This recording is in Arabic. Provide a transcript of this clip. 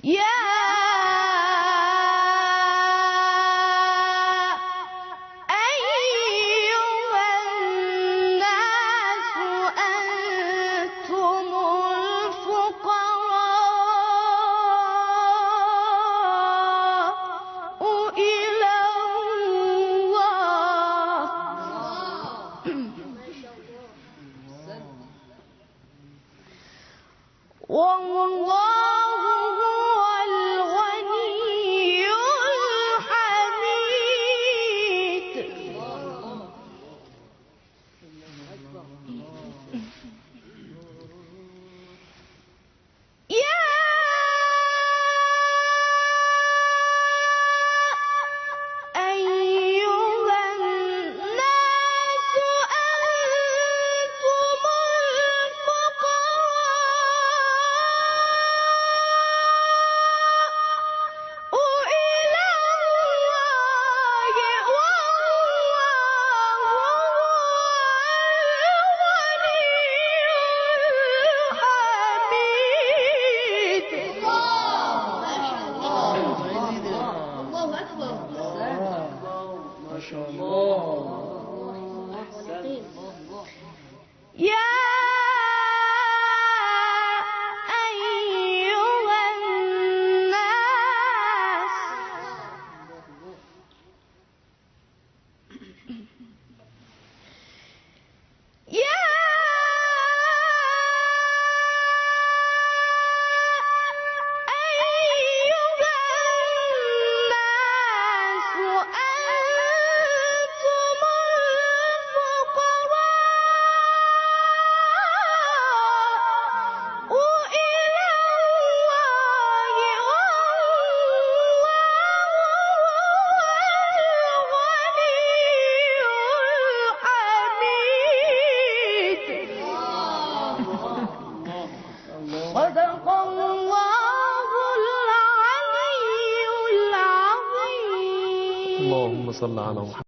يا أيها الناس أنتم الفقراء إلى الله والله هو الغني الحميد. يا أيها الناس أنتم الفقراء إلى الله والله هو الغني الحميد. الله أكبر. ما شاء الله. يا أيها الناس يا أيها الناس أنتم الفقراء إلى الله والله هو الغني الحميد. صدق الله العلي العظيم. اللهم صل على محمد.